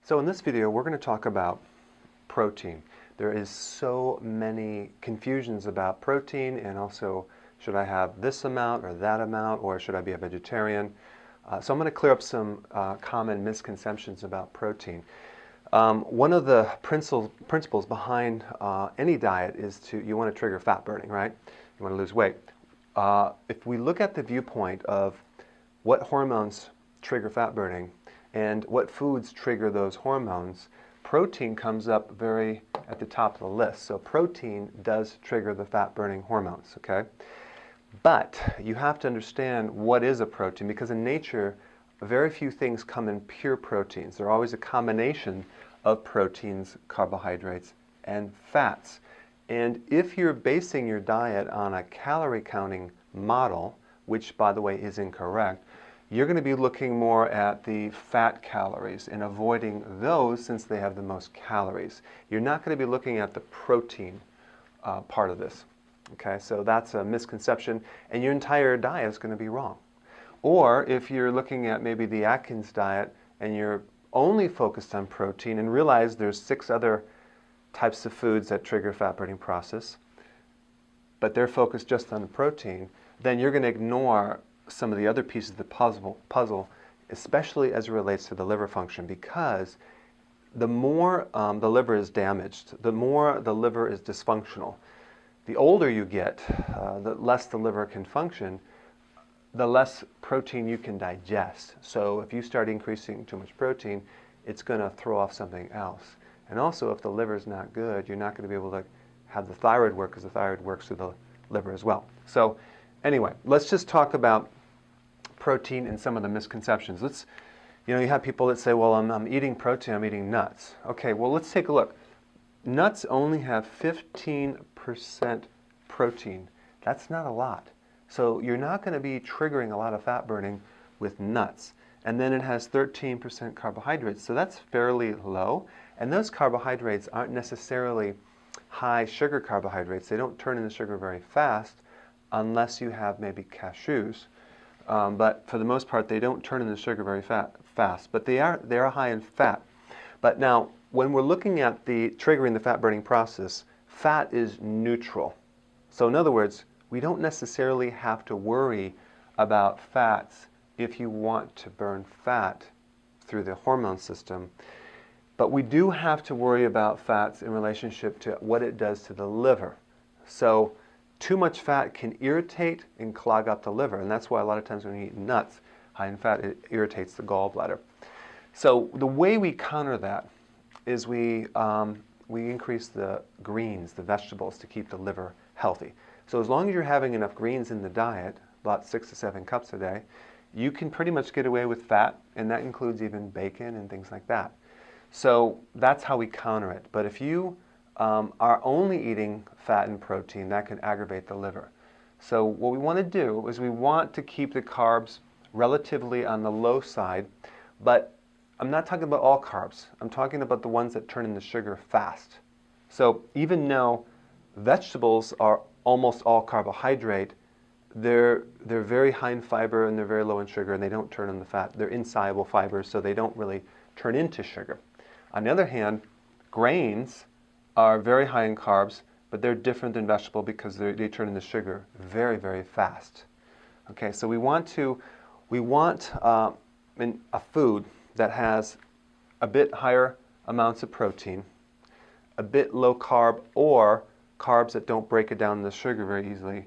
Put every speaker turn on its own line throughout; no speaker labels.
So in this video, we're going to talk about protein. There is so many confusions about protein, and also should I have this amount or that amount, or should I be a vegetarian? So I'm going to clear up some common misconceptions about protein. One of the principles behind any diet is you want to trigger fat burning, right? You want to lose weight. If we look at the viewpoint of what hormones trigger fat burning and what foods trigger those hormones, protein comes up very at the top of the list. So protein does trigger the fat burning hormones, okay? But you have to understand what is a protein, because in nature, very few things come in pure proteins. They're always a combination of proteins, carbohydrates, and fats. And if you're basing your diet on a calorie counting model, which by the way is incorrect, you're going to be looking more at the fat calories and avoiding those since they have the most calories. You're not going to be looking at the protein part of this. Okay, so that's a misconception, and your entire diet is going to be wrong. Or if you're looking at maybe the Atkins diet and you're only focused on protein and realize there's 6 other types of foods that trigger fat burning process, but they're focused just on the protein, then you're going to ignore some of the other pieces of the puzzle, especially as it relates to the liver function, because the more the liver is damaged, the more the liver is dysfunctional. The older you get, the less the liver can function, the less protein you can digest. So if you start increasing too much protein, it's going to throw off something else. And also, if the liver is not good, you're not going to be able to have the thyroid work, because the thyroid works through the liver as well. So anyway, let's just talk about protein and some of the misconceptions. You have people that say, well, I'm eating protein, I'm eating nuts. Okay, well, let's take a look. Nuts only have 15% protein. That's not a lot. So you're not going to be triggering a lot of fat burning with nuts. And then it has 13% carbohydrates, so that's fairly low. And those carbohydrates aren't necessarily high sugar carbohydrates. They don't turn into sugar very fast unless you have maybe cashews. But for the most part, they don't turn into sugar very fast. But they are high in fat. But now, when we're looking at the triggering the fat burning process, fat is neutral. So in other words, we don't necessarily have to worry about fats if you want to burn fat through the hormone system. But we do have to worry about fats in relationship to what it does to the liver. So too much fat can irritate and clog up the liver, and that's why a lot of times when you eat nuts high in fat, it irritates the gallbladder. So the way we counter that is we increase the greens, the vegetables, to keep the liver healthy. So as long as you're having enough greens in the diet, about 6 to 7 cups a day, you can pretty much get away with fat, and that includes even bacon and things like that. So that's how we counter it. But if you are only eating fat and protein, that can aggravate the liver. So what we want to do is we want to keep the carbs relatively on the low side, but I'm not talking about all carbs. I'm talking about the ones that turn into sugar fast. So even though vegetables are almost all carbohydrate, they're very high in fiber and they're very low in sugar, and they don't turn into fat. They're insoluble fibers, so they don't really turn into sugar. On the other hand, grains are very high in carbs, but they're different than vegetable because they turn into sugar very, very fast. Okay, so we want a food that has a bit higher amounts of protein, a bit low carb, or carbs that don't break it down into sugar very easily.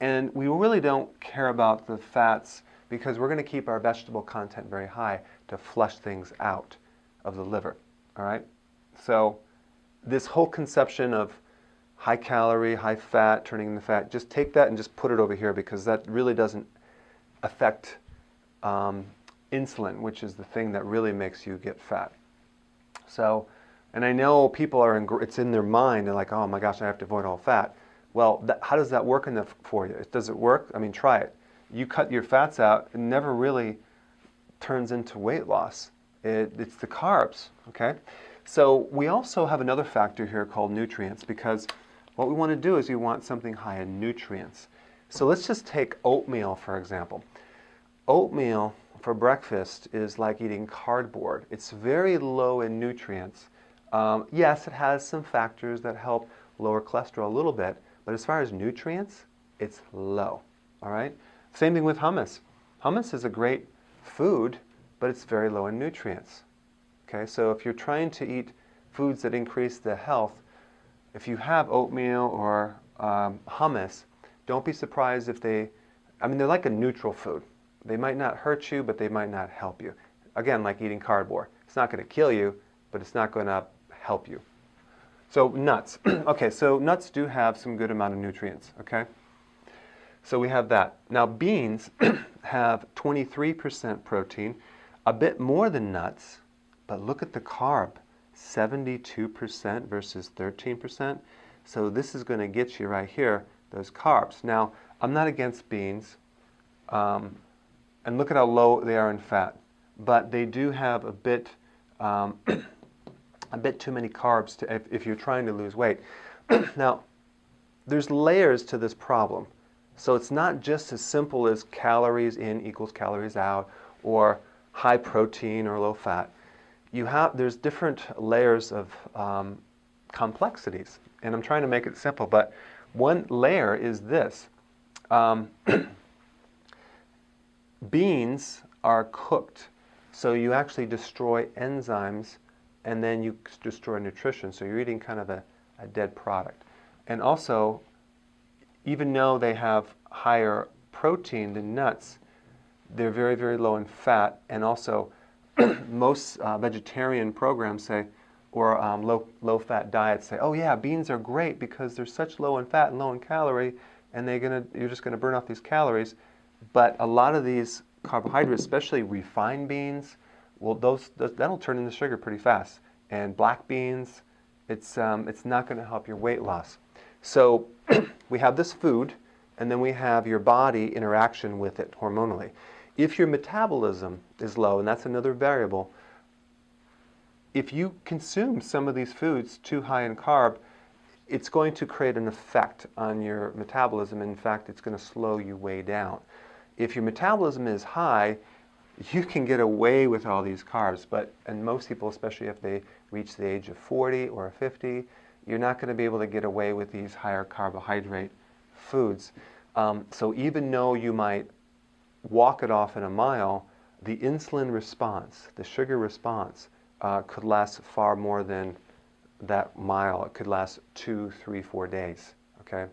And we really don't care about the fats because we're going to keep our vegetable content very high to flush things out of the liver. All right? So this whole conception of high calorie, high fat, turning into fat, just take that and just put it over here, because that really doesn't affect insulin, which is the thing that really makes you get fat. So, and I know people it's in their mind, they're like, oh my gosh, I have to avoid all fat. Well, how does that work for you? Does it work? I mean, try it. You cut your fats out, it never really turns into weight loss. It's the carbs, okay? So we also have another factor here called nutrients, because what we want to do is we want something high in nutrients. So let's just take oatmeal, for example. oatmeal for breakfast is like eating cardboard. It's very low in nutrients. Yes, it has some factors that help lower cholesterol a little bit, but as far as nutrients, it's low, all right? Same thing with hummus. Hummus is a great food, but it's very low in nutrients, okay? So if you're trying to eat foods that increase the health, if you have oatmeal or hummus, don't be surprised if they're like a neutral food. They might not hurt you, but they might not help you. Again, like eating cardboard. It's not going to kill you, but it's not going to help you. So nuts. Okay, so nuts do have some good amount of nutrients, okay? So we have that. Now beans have 23% protein, a bit more than nuts, but look at the carb, 72% versus 13%. So this is going to get you right here, those carbs. Now, I'm not against beans, and look at how low they are in fat, but they do have a bit too many carbs if you're trying to lose weight. Now, there's layers to this problem. So it's not just as simple as calories in equals calories out, or high protein or low fat. There's different layers of complexities, and I'm trying to make it simple, but one layer is this. Beans are cooked, so you actually destroy enzymes, and then you destroy nutrition, so you're eating kind of a dead product. And also, even though they have higher protein than nuts, they're very, very low in fat, and also most vegetarian programs say, or low-fat diets say, oh yeah, beans are great because they're such low in fat and low in calorie, and you're just going to burn off these calories. But a lot of these carbohydrates, especially refined beans, well, that'll turn into sugar pretty fast. And black beans, it's not going to help your weight loss. So we have this food, and then we have your body interaction with it hormonally. If your metabolism is low, and that's another variable, if you consume some of these foods too high in carb, it's going to create an effect on your metabolism. In fact, it's going to slow you way down. If your metabolism is high, you can get away with all these carbs, and most people, especially if they reach the age of 40 or 50, you're not going to be able to get away with these higher carbohydrate foods. So even though you might walk it off in a mile, the insulin response, the sugar response, could last far more than that mile. It could last 2, 3, 4 days, okay?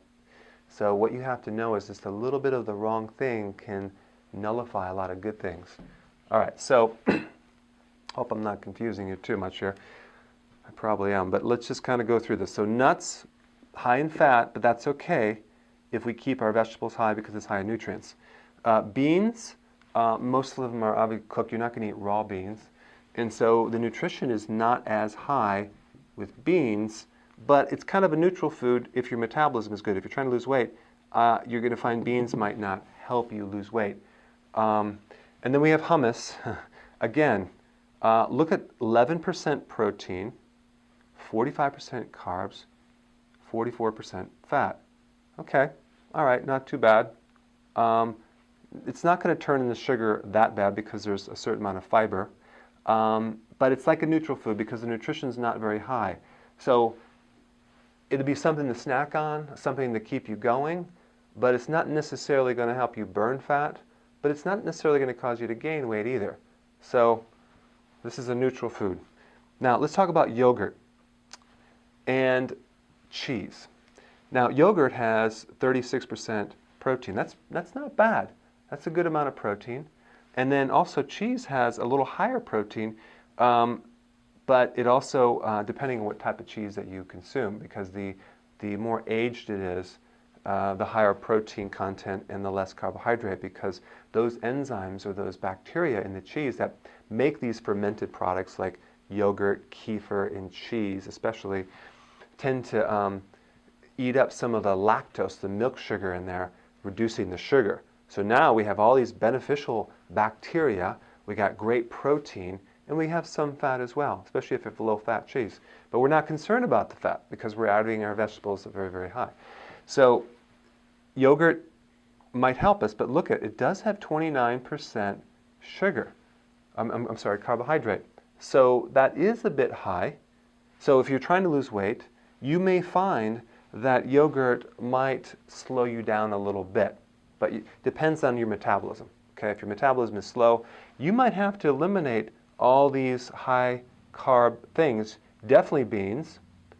So what you have to know is just a little bit of the wrong thing can nullify a lot of good things. All right, so hope I'm not confusing you too much here. I probably am, but let's just kind of go through this. So nuts, high in fat, but that's okay if we keep our vegetables high because it's high in nutrients. Beans, most of them are obviously cooked. You're not going to eat raw beans. And so the nutrition is not as high with beans, but it's kind of a neutral food if your metabolism is good. If you're trying to lose weight, you're going to find beans might not help you lose weight. And then we have hummus. Again, look at 11% protein, 45% carbs, 44% fat. Okay, all right, not too bad. It's not going to turn into sugar that bad because there's a certain amount of fiber. But it's like a neutral food because the nutrition is not very high. So it'll be something to snack on, something to keep you going, but it's not necessarily going to help you burn fat, but it's not necessarily going to cause you to gain weight either. So this is a neutral food. Now let's talk about yogurt and cheese. Now yogurt has 36% protein. That's not bad. That's a good amount of protein. And then also cheese has a little higher protein, but it also, depending on what type of cheese that you consume, because the more aged it is, the higher protein content and the less carbohydrate, because those enzymes or those bacteria in the cheese that make these fermented products like yogurt, kefir, and cheese especially, tend to eat up some of the lactose, the milk sugar in there, reducing the sugar. So now we have all these beneficial bacteria, we got great protein, and we have some fat as well, especially if it's a low-fat cheese. But we're not concerned about the fat because we're adding our vegetables very, very high. So yogurt might help us, but look at it does have 29% sugar. I'm sorry, carbohydrate. So that is a bit high. So if you're trying to lose weight, you may find that yogurt might slow you down a little bit, but it depends on your metabolism. Okay, if your metabolism is slow, you might have to eliminate all these high carb things. Definitely beans,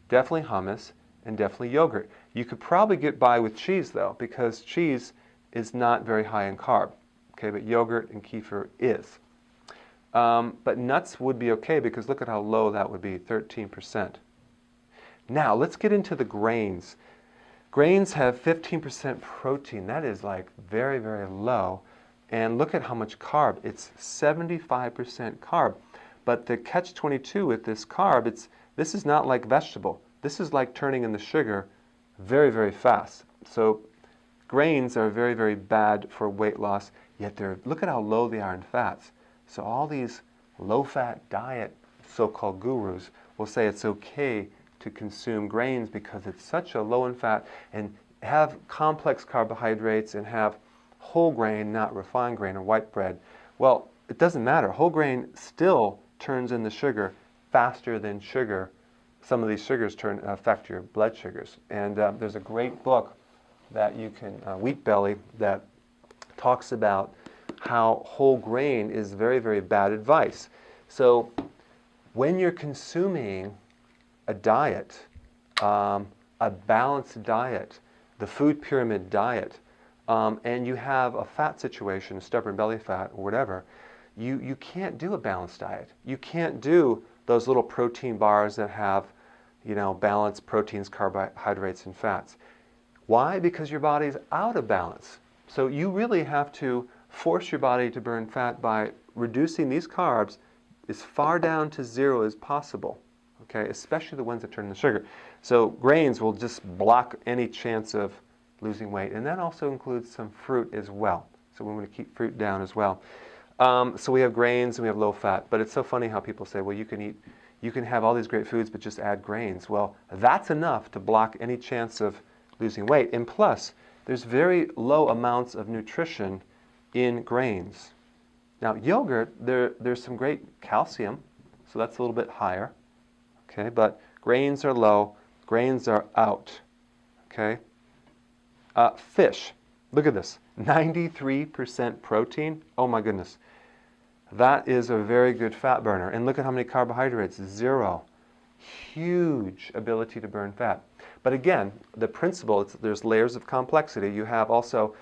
definitely hummus, and definitely yogurt. You could probably get by with cheese though, because cheese is not very high in carb. Okay, but yogurt and kefir is. But nuts would be okay because look at how low that would be, 13%. Now let's get into the grains. Grains have 15% protein. That is like very, very low. And look at how much carb. It's 75% carb. But the catch-22 with this carb, this is not like vegetable. This is like turning in the sugar very, very fast. So grains are very, very bad for weight loss, yet look at how low they are in fats. So all these low-fat diet so-called gurus will say it's okay to consume grains because it's such a low in fat and have complex carbohydrates and have whole grain, not refined grain or white bread. Well, it doesn't matter. Whole grain still turns in the sugar faster than sugar. Some of these sugars affect your blood sugars. And there's a great book that you can, Wheat Belly, that talks about how whole grain is very, very bad advice. So when you're consuming a diet, a balanced diet, the food pyramid diet, and you have a fat situation, a stubborn belly fat or whatever, you can't do a balanced diet. You can't do those little protein bars that have, balanced proteins, carbohydrates, and fats. Why? Because your body's out of balance. So you really have to force your body to burn fat by reducing these carbs as far down to zero as possible. Okay, especially the ones that turn into sugar. So grains will just block any chance of losing weight, and that also includes some fruit as well. So we want to keep fruit down as well. So we have grains and we have low fat, but it's so funny how people say, well, you can have all these great foods, but just add grains. Well, that's enough to block any chance of losing weight. And plus, there's very low amounts of nutrition in grains. Now, yogurt, there's some great calcium, so that's a little bit higher. Okay, but grains are low, grains are out. Okay, fish, look at this, 93% protein. Oh my goodness, that is a very good fat burner. And look at how many carbohydrates, 0. Huge ability to burn fat. But again, the principle, there's layers of complexity. You have also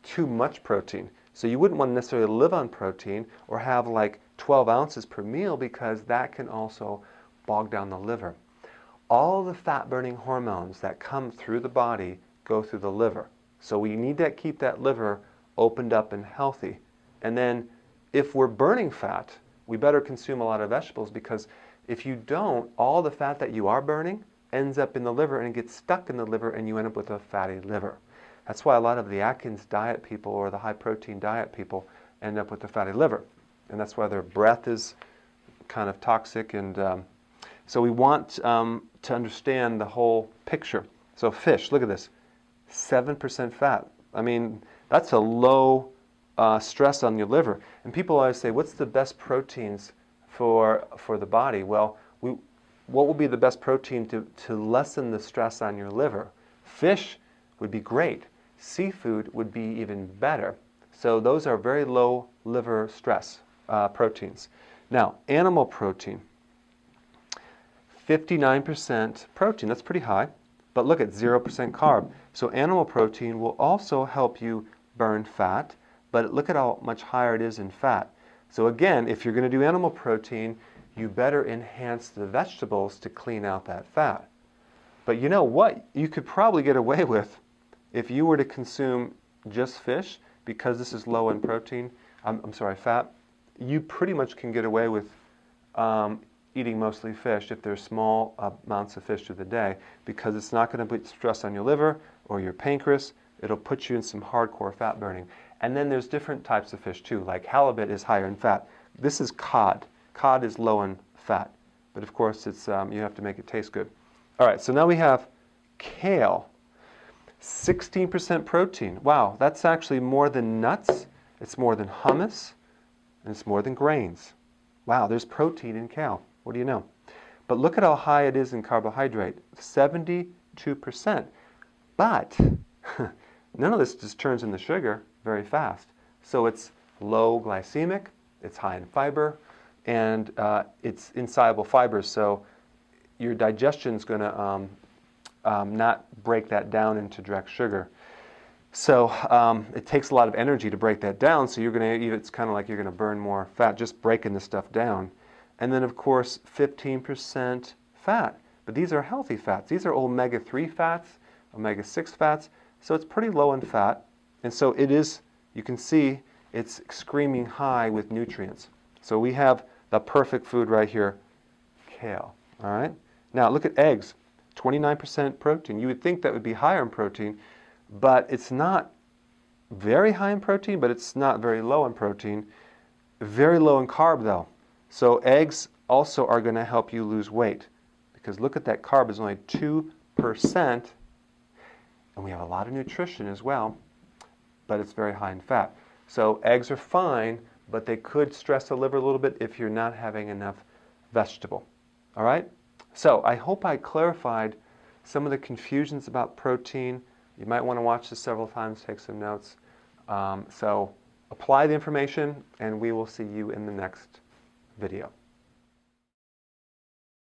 too much protein. So you wouldn't want to necessarily live on protein or have like 12 ounces per meal because that can also bog down the liver. All the fat-burning hormones that come through the body go through the liver. So we need to keep that liver opened up and healthy. And then if we're burning fat, we better consume a lot of vegetables because if you don't, all the fat that you are burning ends up in the liver and it gets stuck in the liver and you end up with a fatty liver. That's why a lot of the Atkins diet people or the high-protein diet people end up with a fatty liver. And that's why their breath is kind of toxic. And so we want to understand the whole picture. So fish, look at this, 7% fat. I mean, that's a low stress on your liver. And people always say, what's the best proteins for the body? Well, what would be the best protein to lessen the stress on your liver? Fish would be great. Seafood would be even better. So those are very low liver stress proteins. Now, animal protein, 59% protein. That's pretty high. But look at 0% carb. So animal protein will also help you burn fat, but look at how much higher it is in fat. So again, if you're going to do animal protein, you better enhance the vegetables to clean out that fat. But you know what? You could probably get away with if you were to consume just fish, because this is low in protein, fat, you pretty much can get away with eating mostly fish if there's small amounts of fish through the day, because it's not going to put stress on your liver or your pancreas. It'll put you in some hardcore fat burning. And then there's different types of fish too, like halibut is higher in fat. This is cod. Cod is low in fat, but of course it's you have to make it taste good. All right, so now we have kale. 16% protein. Wow, that's actually more than nuts, it's more than hummus, and it's more than grains. Wow, there's protein in kale. What do you know? But look at how high it is in carbohydrate, 72%. But none of this just turns into sugar very fast. So it's low glycemic, it's high in fiber, and it's insoluble fibers. So your digestion's going to not break that down into direct sugar. So it takes a lot of energy to break that down, so you're going to, it's kind of like you're going to burn more fat just breaking this stuff down. And then, of course, 15% fat. But these are healthy fats. These are omega-3 fats, omega-6 fats, so it's pretty low in fat. And so it is, you can see, it's screaming high with nutrients. So we have the perfect food right here, kale. All right? Now, look at eggs, 29% protein. You would think that would be higher in protein, but it's not very high in protein, but it's not very low in protein. Very low in carb, though. So eggs also are going to help you lose weight, because look at that carb is only 2%, and we have a lot of nutrition as well, but it's very high in fat. So eggs are fine, but they could stress the liver a little bit if you're not having enough vegetable. All right? So I hope I clarified some of the confusions about protein. You might want to watch this several times, take some notes. So apply the information, and we will see you in the next video.